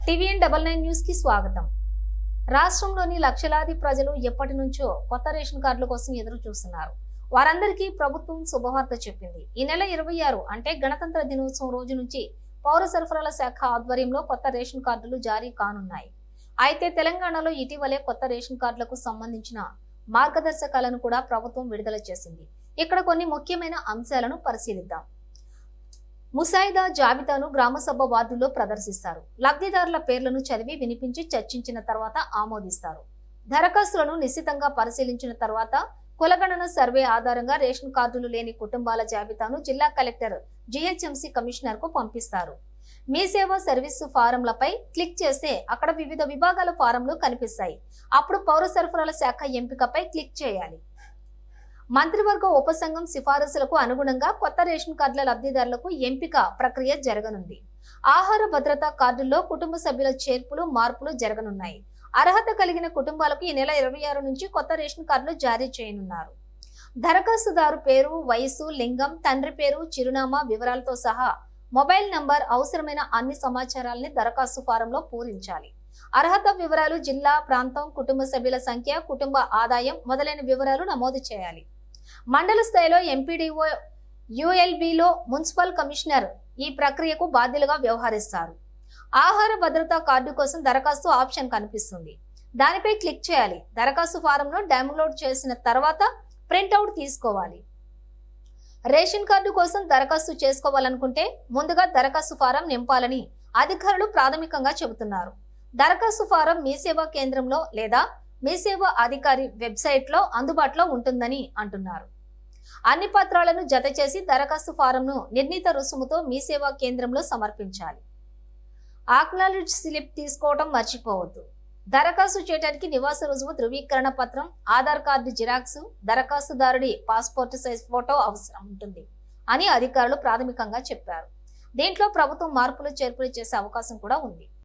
TVN99 news కి స్వాగతం. రాష్ట్రంలోని లక్షలాది ప్రజలు ఎప్పటి నుంచో కొత్త రేషన్ కార్డుల కోసం ఎదురు చూస్తున్నారు. వారందరికీ ప్రభుత్వం శుభవార్త చెప్పింది. ఈ నెల 26 అంటే గణతంత్ర దినోత్సవం రోజు నుంచి పౌర సరఫరాల శాఖ ఆధ్వర్యంలో కొత్త రేషన్ కార్డులు జారీ కానున్నాయి. అయితే తెలంగాణలో ఇటీవలే కొత్త రేషన్ కార్డులకు సంబంధించిన మార్గదర్శకాలను కూడా ప్రభుత్వం విడుదల చేసింది. ఇక్కడ కొన్ని ముఖ్యమైన అంశాలను పరిశీలిద్దాం. ముసాయిదా జాబితాను గ్రామసభ వార్డుల్లో ప్రదర్శిస్తారు. లబ్ధిదారుల పేర్లను చదివి వినిపించి చర్చించిన తర్వాత ఆమోదిస్తారు. దరఖాస్తులను నిశితంగా పరిశీలించిన తర్వాత కులగణన సర్వే ఆధారంగా రేషన్ కార్డులు లేని కుటుంబాల జాబితాను జిల్లా కలెక్టర్ GHMC కమిషనర్ కు పంపిస్తారు. మీ సేవ సర్వీసు ఫారంలపై క్లిక్ చేస్తే అక్కడ వివిధ విభాగాల ఫారంలు కనిపిస్తాయి. అప్పుడు పౌర సరఫరాల శాఖ ఎంపికపై క్లిక్ చేయాలి. మంత్రివర్గ ఉపసంఘం సిఫారసులకు అనుగుణంగా కొత్త రేషన్ కార్డుల లబ్ధిదారులకు ఎంపిక ప్రక్రియ జరగనుంది. ఆహార భద్రతా కార్డుల్లో కుటుంబ సభ్యుల చేర్పులు మార్పులు జరగనున్నాయి. అర్హత కలిగిన కుటుంబాలకు ఈ నెల 26 నుంచి కొత్త రేషన్ కార్డులు జారీ చేయనున్నారు. దరఖాస్తుదారు పేరు, వయసు, లింగం, తండ్రి పేరు, చిరునామా వివరాలతో సహా మొబైల్ నంబర్, అవసరమైన అన్ని సమాచారాలని దరఖాస్తు ఫారంలో పూరించాలి. అర్హత వివరాలు, జిల్లా, ప్రాంతం, కుటుంబ సభ్యుల సంఖ్య, కుటుంబ ఆదాయం మొదలైన వివరాలు నమోదు చేయాలి. మండల స్థాయిలో ఎంపీడీఓ, ULBలో మున్సిపల్ కమిషనర్ ఈ ప్రక్రియకు బాధ్యులుగా వ్యవహరిస్తారు. ఆహార భద్రతా కార్డు కోసం దరఖాస్తు ఆప్షన్ కనిపిస్తుంది. దానిపై క్లిక్ చేయాలి. దరఖాస్తు ఫారంను డౌన్లోడ్ చేసిన తర్వాత ప్రింట్అవుట్ తీసుకోవాలి. రేషన్ కార్డు కోసం దరఖాస్తు చేసుకోవాలనుకుంటే ముందుగా దరఖాస్తు ఫారం నింపాలని అధికారులు ప్రాథమికంగా చెబుతున్నారు. దరఖాస్తు ఫారం మీ సేవా కేంద్రంలో లేదా మీ సేవా అధికారి వెబ్సైట్ లో అందుబాటులో ఉంటుందని అంటున్నారు. అన్ని పత్రాలను జత చేసి దరఖాస్తు ఫారంను నిర్ణీత రుసుముతో మీ సేవా కేంద్రంలో సమర్పించాలి. అక్నాలెడ్జ్ స్లిప్ తీసుకోవడం మర్చిపోవద్దు. దరఖాస్తు చేయడానికి నివాస రుజువు ధృవీకరణ పత్రం, ఆధార్ కార్డు జిరాక్స్, దరఖాస్తుదారుడి పాస్పోర్ట్ సైజ్ ఫోటో అవసరం ఉంటుంది అని అధికారులు ప్రాథమికంగా చెప్పారు. దీంట్లో ప్రభుత్వం మార్పులు చేర్పులు చేసే అవకాశం కూడా ఉంది.